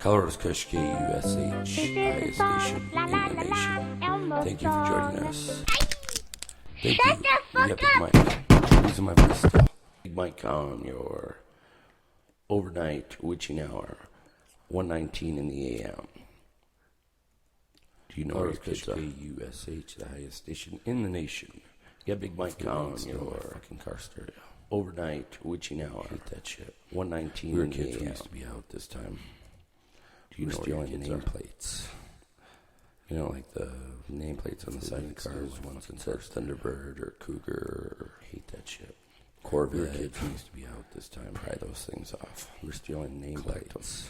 Colorado's KUSH, KUSH, highest station in the nation. Thank you for joining us. Thank you. Yeah, Big Mike. Losing my voice still. Big Mike on your overnight witching hour, 1:19 in the a.m. Do you know where KUSH, KUSH, the highest station in the nation? Yeah, Big Mike on your fucking car stereo. Overnight witching hour. Hate that shit. 1:19 in the a.m. We used to be out this time. Do you know where your nameplates? You know, like the nameplates on the side of the cars, ones that says Thunderbird or Cougar, or hate that shit. Corvette. Kids used to be out this time. Pry those things off. We're stealing nameplates.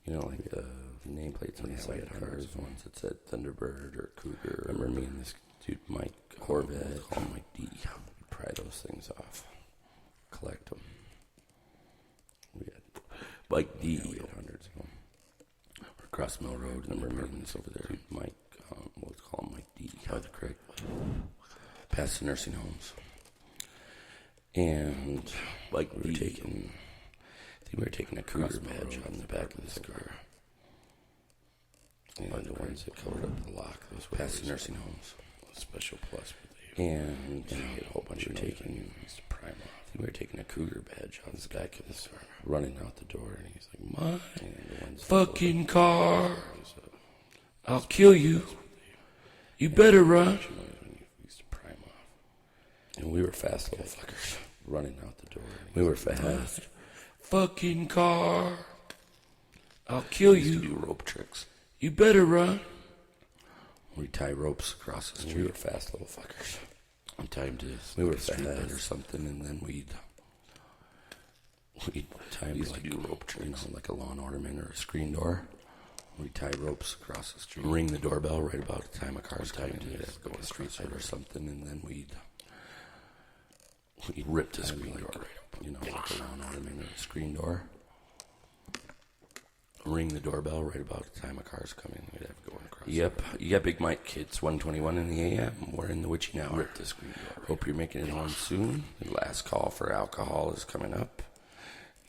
You know, like the nameplates on the side of the cars, ones that said Thunderbird or Cougar. Remember me and this dude, Mike, Corvette, call him Mike D. Pry those things off. Collect them. We had Mike D. We had hundreds of them. Across Mill Road, and the apartments over there. Dude, Mike, let's call him Mike D. By the creek. Past the nursing homes. And like we were taking a Cougar badge on the back of this car. And the ones that covered up the lock, those were past the nursing homes. Special plus with you. And we had a whole bunch of taking prime off. We were taking a Cougar badge on this guy was running out the door, and he's like, "My fucking car! I'll kill you. You better run." And we were fast little fuckers running out the door. We were fast. Fucking car! I'll kill you. Do rope tricks. You better run. We tie ropes across the street. We were fast little fuckers. On time to we were fast or something, and then we'd tie them like do rope tricks, you know, like a lawn ornament or a screen door. We'd tie ropes across the street, ring the doorbell right about the time a car's coming, and we'd go to the street side or something, and then we'd rip the screen door, you know, like a lawn ornament or a screen door. Ring the doorbell right about the time a car's coming. We'd have to go across. Yep. You got Big Mike. It's 1:21 in the a.m. We're in the witching hour. Rip the screen door. Hope you're making it home soon. The last call for alcohol is coming up.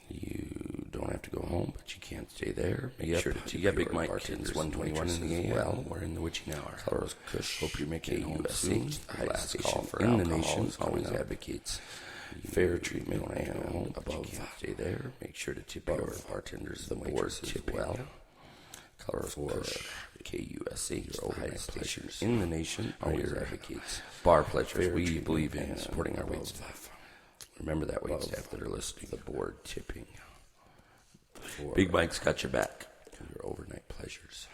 You don't have to go home, but you can't stay there. Make sure to you got Big Mike. It's 1:21 in the a.m. Well, we're in the witching hour. Colorado's KUSH. Hope you're making it home soon. The last call for alcohol in the nation always advocates fair treatment and above. Stay there. Make sure to tip your bartenders. The board tip well. Colorado's KUSH, your overnight pleasures in the nation. Always advocates bar pleasures. We believe in supporting our wait staff. Remember that wait staff that are listening. The board tipping. Big Mike's got your back. Your overnight pleasures.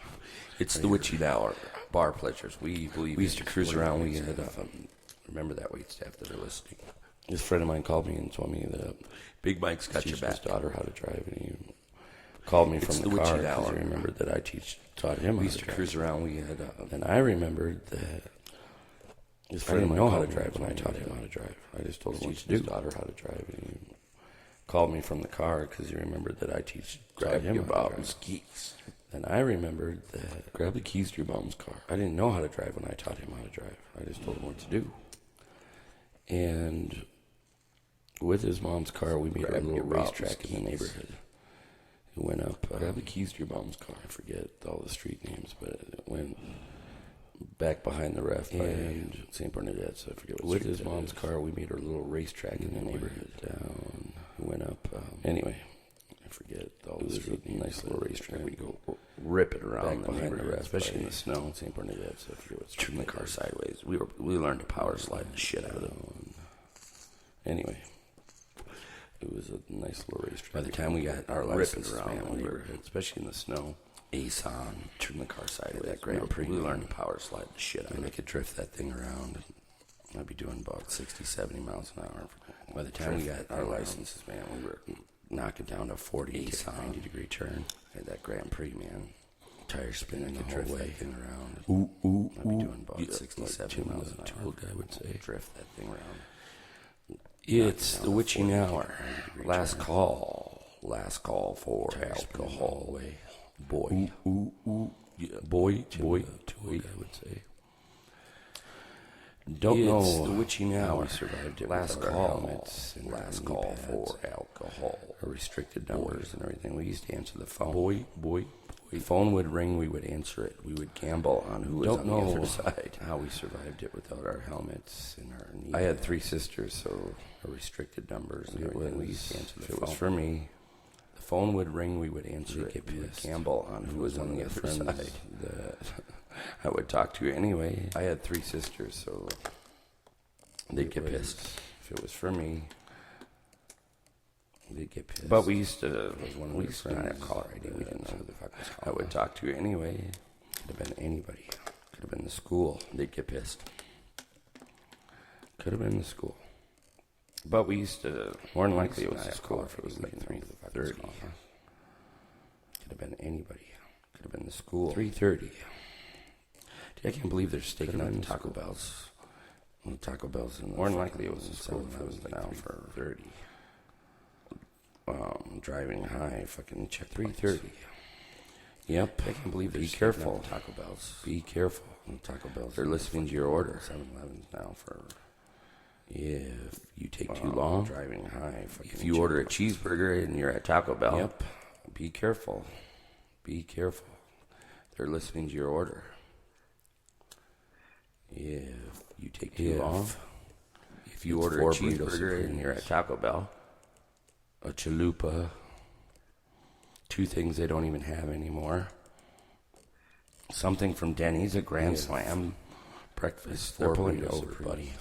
It's the witching hour. Bar pleasures. We believe. We used to cruise around. We had remember that wait staff that are listening. This friend of mine called me and told me that Big Mike's got your back. His daughter how to drive, and he called me from the car because he remembered that I taught him. We used to cruise around. We had, and I remembered that his friend of mine know how to drive when I taught him how to drive. I just told him his daughter how to drive, and he called me from the car because he remembered that I taught him how to drive. Keys. Then I remembered that grab the keys to your mom's car. I didn't know how to drive when I taught him how to drive. I just told him what to do. And with his mom's car, we made a little racetrack in the neighborhood. It went up. Grab the keys to your mom's car. I forget all the street names, but it went back behind the ref and St. Bernadette's. I forget what. With his mom's car, we made a little racetrack in the neighborhood. Down. It went up. Anyway, I forget all the street names. Nice little racetrack. We'd go rip it around the behind the ref, especially in the snow. St. Bernadette's. I forget what's. Turn the car sideways. We learned to power slide the shit out of it. Anyway. It was a nice little racetrack. By the time we got our license around, we were, especially in the snow, ace on, turn the car sideways. That Grand Prix, we learned to power slide the shit out of it. I could drift that thing around. I'd be doing about 60, 70 miles an hour. By the time we got our licenses, man, we were knocking down to 40, ace on, 90-degree turn. Had that Grand Prix, man. Tires spinning the whole way around. I'd be doing about 60, 70 miles an hour. Guy would say, drift that thing around. It's the witching hour. Last call for alcohol. Boy. Boy, I would say. Don't It's know the witching how hour. we survived it. Last without our call. helmets and Last our knee call pads, for alcohol. our restricted numbers and everything. We used to answer the phone. Boy. The phone would ring. We would answer it. We would gamble on who was Don't on know the other side. How we survived it without our helmets and our knee I had pads, 3 sisters, so our restricted numbers and it everything. We was, used to answer the if it phone. was for me, The phone would ring. We would answer They'd it. get We would pissed. gamble on who was on the other friends side. that I would talk to anyway. I had 3 sisters, so They'd get pissed. if it was for me, They'd get pissed. but we used to. one of We their used to not have friends caller ID. We that didn't know who the fuck was I calling. would talk to anyway. Could have been anybody. Could have been the school. They'd get pissed. Could have been the school. But we used to. More than likely it was not the have school caller if it was ID. like We didn't know who the fuck was 3:30. calling. Could have been anybody. Could have been the school. 3:30. I can't believe they're staking Could've on been Taco school. Bells. Taco Bell's in the More than likely it was the school. 7-Eleven If it was like now for 3:30. driving high. Fucking check 3:30. Yep. I can't believe they're Be staking careful. on Taco Bells. Be careful. Taco Bells. They're listening to your order. 7-Elevens now for if you take too long Driving high. If you order a cheeseburger and you're at Taco Bell, Yep. Be careful. Be careful. They're listening to your order. If you take too long, if you order a cheeseburger and you're at Taco Bell, a chalupa, 2 things they don't even have anymore. Something from Denny's, a Grand Slam breakfast. They're pulling you over, buddy.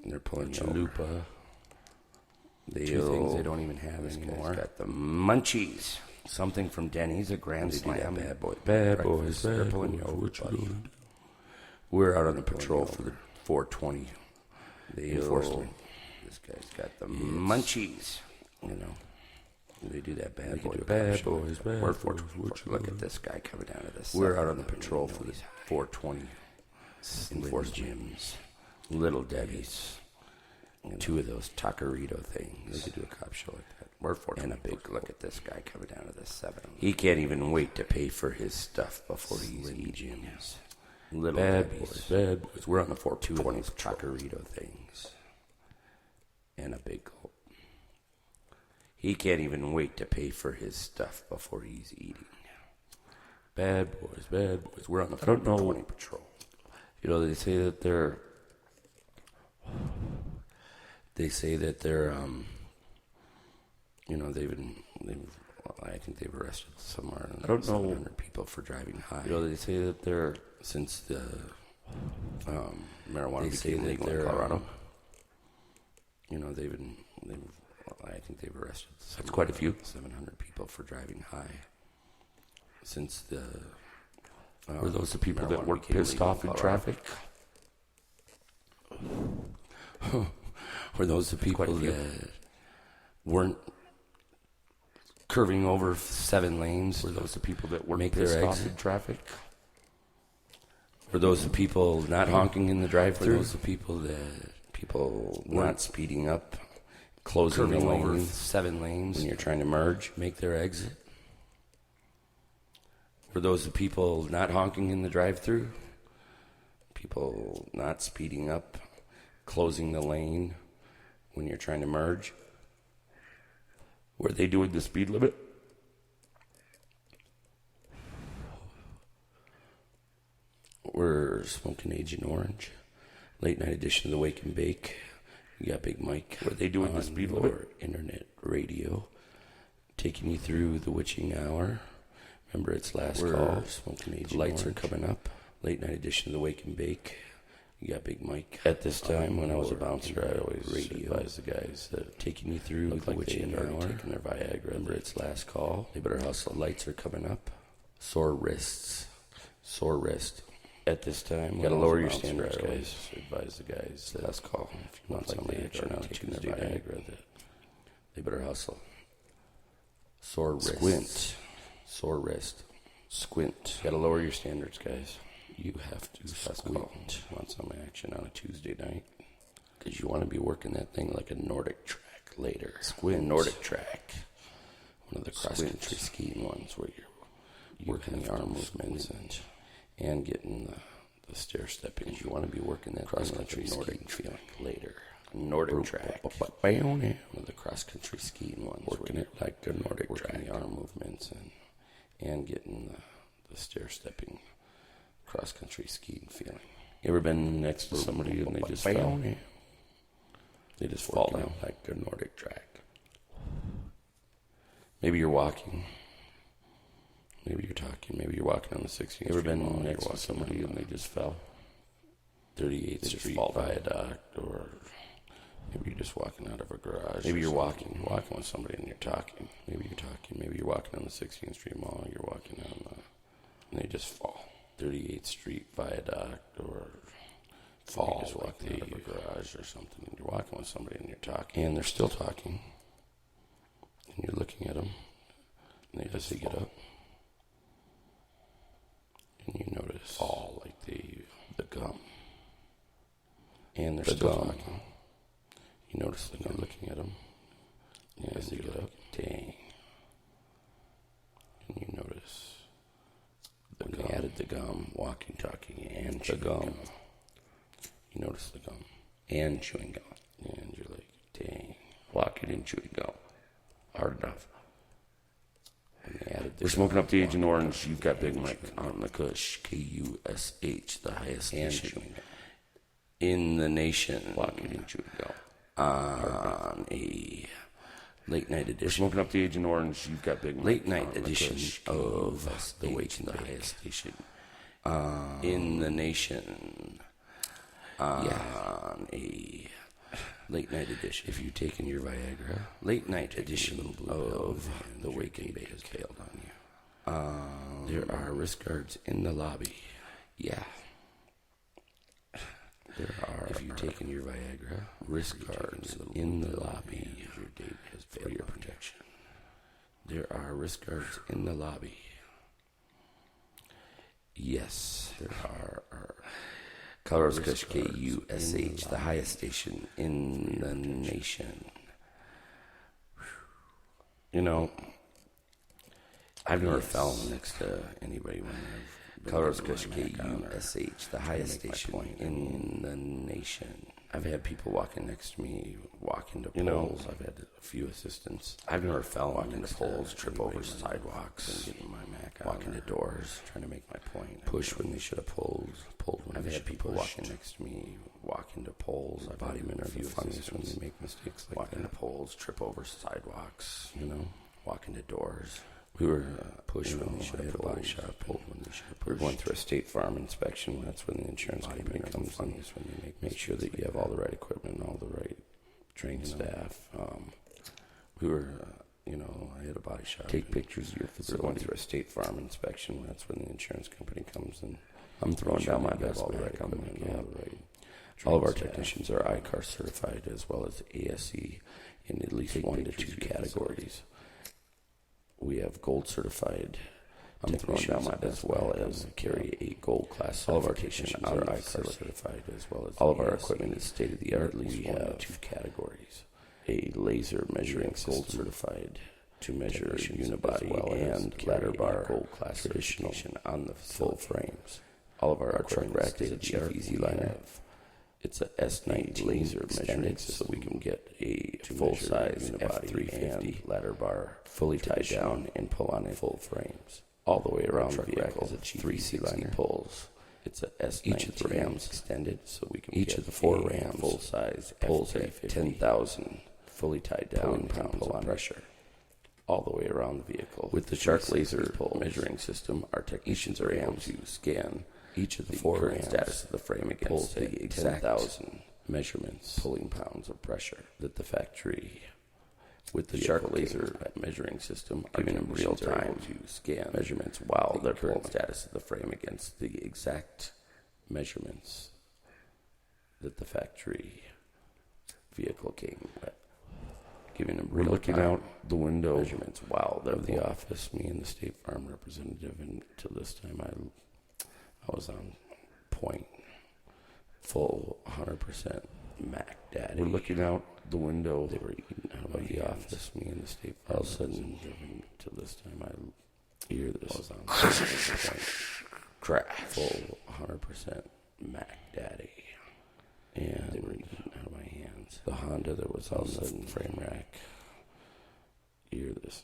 They're pulling you over. Chalupa. 2 things they don't even have anymore. Got the munchies. Something from Denny's, a Grand Slam. bad boys. They're pulling you over, buddy. We're out on the patrol for the 420 enforcement. This guy's got the Munchies, you know. They do that bad They boy. do Bad bad boys. Bad We're boys. 420. Look at this guy coming down to this. We're out on the patrol for the 420 enforcement. gyms. Little Debbie's. 2 of those taquerito things. They could do a cop show like that. We're 420. And a big look at this guy coming down to this 7. He can't even wait to pay for his stuff before he's eating. Little Bad Debbie's. boys. Bad boys. We're on the 420 20 taquerito things. And a big gulp. He can't even wait to pay for his stuff before he's eating. Bad boys. Bad boys. We're on the I don't know. 420 patrol. You know, they say that they're, you know, I think they've arrested somewhere. I don't know. 700 people for driving high. you know, they say that they're, Since the marijuana They say became that legal in they're, Colorado. You know, I think they've arrested That's quite a few. 700 people for driving high. Since the were those the people that marijuana were became pissed legal off in Colorado. traffic? Were those the people quite a few. that weren't curving over 7 lanes? Were those the people that were Make pissed their off exit? in traffic? Were those the people not honking in the Were drive-thru? those the people People weren't not speeding up, closing curving the over lanes 7 lanes when you're trying to merge, make their exit? Were those the people not honking in the drive-thru? People not speeding up, closing the lane when you're trying to merge? Were they doing the speed limit? We're smoking Agent Orange, late night edition of the Wake and Bake. You got Big Mike. Were they doing the on speed your limit? internet radio, taking you through the witching hour. Remember, it's last We're call. Smoking Agent lights Orange. are coming up. Late night edition of the Wake and Bake. You got Big Mike. At this time, on when I was a your bouncer, I always radio, advise the guys that taking you through look the like they witching had already hour. taken their Viagra. Remember, it's last call. They better hustle. Lights are coming up. Sore wrists. Sore wrist. At this time, you gotta gotta lower lower your your standards, standards, guys. guys. Advise the guys that Last call. If you want like some they had action already on a taken their Tuesday night, Viagra, that they better hustle. Sore wrist. Squint. Sore wrist. Squint. Gotta lower your standards, guys. You have to squint. Want some action on a Tuesday night? Because you want to be working that thing like a Nordic track later. Squint. Nordic track. One of the cross-country skiing ones where you're working the arm movements and getting the the stair stepping. You want to be working that cross-country Nordic feeling later. Nordic track. One of the cross-country skiing ones. Working it like the Nordic track. Working the arm movements and getting the stair-stepping cross-country skiing feeling. You ever been next to somebody and they just fall? They just fall down like the Nordic track. Maybe you're walking. Maybe you're talking. Maybe you're walking on the 16th Street. Ever been next to somebody and they just fell? 38th Street Viaduct, or maybe you're just walking out of a garage. Maybe you're walking with somebody and you're talking. Maybe you're talking. Maybe you're walking on the 16th Street Mall. You're walking and they just fall. 38th Street Viaduct, or fall. Just walking out of a garage or something. And you're walking with somebody and you're talking, and they're still talking. And you're looking at them, and they just get up. And you notice fall like the gum. And they're still talking. You notice that you're looking at them. And as they get up, dang. And you notice when they added the gum, walking, talking, and the gum. You notice the gum and chewing gum. And you're like, dang. Walking and chewing gum. Hard enough. We're smoking up the Agent Orange. You've got Big Mike on the Kush. KUSH, the highest station in the nation. Walking and chewing gum. On a late night edition. We're smoking up the Agent Orange. You've got Big Mike late night edition of the Wake and the highest station in the nation. On a late night edition. If you've taken your Viagra, late night edition of the Wake and Bake has failed on you. There are wrist guards in the lobby. Yeah. There are, if you've taken your Viagra, wrist guards in the lobby. Your date has failed for your protection. There are wrist guards in the lobby. Yes, there are. Colorado's Kush, KUSH, the highest station in the nation. You know, I've never fell next to anybody when I've Colorado's Kush, KUSH, the highest station in the nation. I've had people walking next to me, walking to poles. I've had a few assistants. I've never fell walking to poles, trip over sidewalks, and getting my Mac out, walking to doors, trying to make my point. Push when they should have pulled when I've had people walking next to me, walking to poles. I've had a few funniest when they make mistakes like walking to poles, trip over sidewalks, walking to doors. We were pushed when they should have put a body shop, pulled when they should have pushed. We were going through a State Farm inspection. That's when the insurance company comes in. When they make sure that you have all the right equipment and all the right trained staff. We were, I had a body shop. Take pictures of your facility. We were going through a State Farm inspection. That's when the insurance company comes in. I'm throwing down my best all the right equipment and all the right. All of our technicians are ICAR certified as well as ASE in at least 1 to 2 categories. We have gold certified technicians as well as carry a gold class certification. All of our technicians are ICAR certified as well as all of our equipment is state of the art. At least 1 to 2 categories. A laser measuring gold certified to measure unibody well and ladder bar gold class certification on the full frames. All of our truck rack is a Chief Easy Liner. It's a S90 laser measuring so we can get a full-size F350 ladder bar fully tied down and pull on full frames. All the way around the vehicle is a 3C liner pulls. It's a S90 each of the rams extended so we can each of the 4 rams full-size pulls at 10,000 fully tied down and pull on pressure. All the way around the vehicle. With the Shark laser measuring system, our technicians are able to scan each of the 4 rams status of the frame against the exact 10,000 measurements, pulling pounds of pressure that the factory, with the Shark laser measuring system, giving them real time to scan measurements while the current status of the frame against the exact measurements that the factory vehicle came with. Giving them real looking out the window measurements while they're in the office, me and the State Farm representative, and till this time I was on point, full 100% Mac Daddy. We're looking out the window. They were eating out of the office, me and the State Farm. All of a sudden, till this time, I hear this. I was on point, crack, full 100% Mac Daddy. And they were out of my hands. The Honda that was on the frame rack. You hear this.